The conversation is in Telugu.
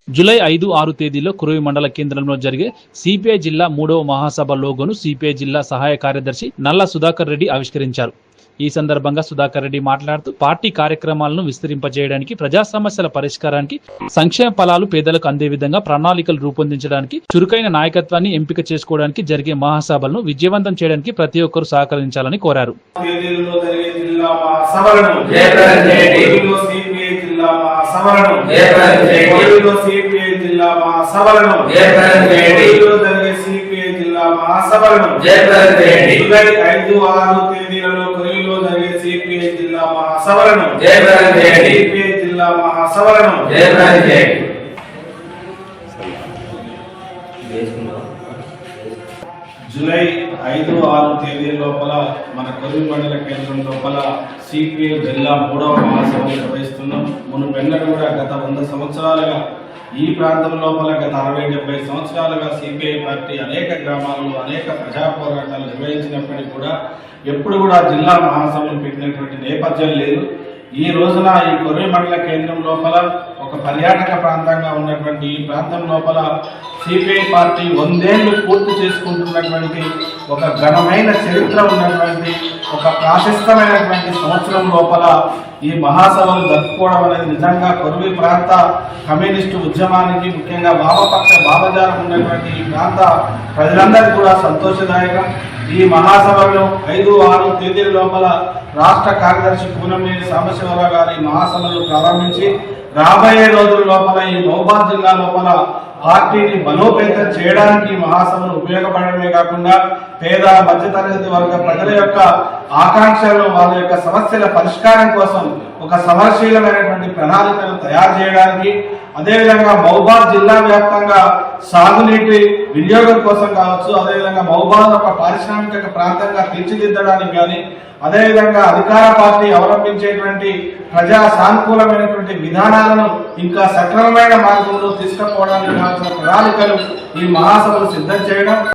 జూలై 5, 6 తేదీల్లో కురువి మండల కేంద్రంలో జరిగే సిపిఐ జిల్లా 3వ మహాసభ లోగోను సిపిఐ జిల్లా సహాయ కార్యదర్శి నల్ల సుధాకర్ రెడ్డి ఆవిష్కరించారు. ఈ సందర్భంగా సుధాకర్ రెడ్డి మాట్లాడుతూ పార్టీ కార్యక్రమాలను విస్తరింపజేయడానికి, ప్రజా సమస్యల పరిష్కారానికి, సంక్షేమ ఫలాలు పేదలకు అందే విధంగా ప్రణాళికలు రూపొందించడానికి, చురుకైన నాయకత్వాన్ని ఎంపిక చేసుకోవడానికి జరిగే మహాసభలను విజయవంతం చేయడానికి ప్రతి ఒక్కరూ సహకరించాలని కోరారు. జూలై 5, 6 తేదీ లోపల మన కురువి మండల కేంద్రం లోపల సిపిఐ జిల్లా 3వ మహాసభ నిర్వహిస్తున్నాం. మునుపెన్నడూ కూడా గత 100 సంవత్సరాలుగా ఈ ప్రాంతం లోపల గత 60-70 సంవత్సరాలుగా సిపిఐ పార్టీ అనేక గ్రామాలలో అనేక ప్రజా పోరాటాలు నిర్వహించినప్పటికీ కూడా ఎప్పుడు కూడా జిల్లా మహాసభలు పెట్టినటువంటి నేపథ్యం లేదు. ఈ రోజున ఈ కురువి మండల కేంద్రం లోపల ఒక పర్యాటక ప్రాంతంగా ఉన్నటువంటి ఈ ప్రాంతం లోపల సిపిఐ పార్టీ 100 ఏళ్లు పూర్తి చేసుకుంటున్నటువంటి ఒక ఘనమైన చరిత్ర ఉన్నటువంటి ఒక ప్రాశస్తమైనటువంటి సంవత్సరం లోపల ఈ మహాసభలు జరుపుకోవడం అనేది నిజంగా కురువి ప్రాంత కమ్యూనిస్టు ఉద్యమానికి, ముఖ్యంగా వామపక్ష భావజాలం ఉన్నటువంటి ఈ ప్రాంత ప్రజలందరికీ కూడా సంతోషదాయకం. ఈ మహాసభలో 5, 6 తేదీల లోపల రాష్ట్ర కార్యదర్శి కూనంనేని సాంబశివరావు గారి మహాసభలు ప్రారంభించి రాబోయే రోజుల లోపల ఈ మహబూబాబాద్ జిల్లా లోపల పార్టీని బలోపేతం చేయడానికి మహాసభలు ఉపయోగపడమే కాకుండా పేద మధ్యతరగతి వర్గ ప్రజల యొక్క ఆకాంక్షలు, వాళ్ళ యొక్క సమస్యల పరిష్కారం కోసం ఒక సమరశీలమైనటువంటి ప్రణాళికను తయారు చేయడానికి, అదేవిధంగా మహబూబాబాద్ జిల్లా వ్యాప్తంగా సాగునీటి వినియోగం కోసం కావచ్చు, అదేవిధంగా మహబూబాబాద్ ఒక పారిశ్రామిక ప్రాంతంగా తీర్చిదిద్దడానికి కానీ, అదేవిధంగా అధికార పార్టీ అవలంబించేటువంటి ప్రజా సానుకూలమైనటువంటి విధానాలను ఇంకా సక్రమమైన మార్గంలో తీసుకుపోవడానికి కావాల్సిన ప్రణాళికలు ఈ మహాసభలు సిద్ధం చేయడం.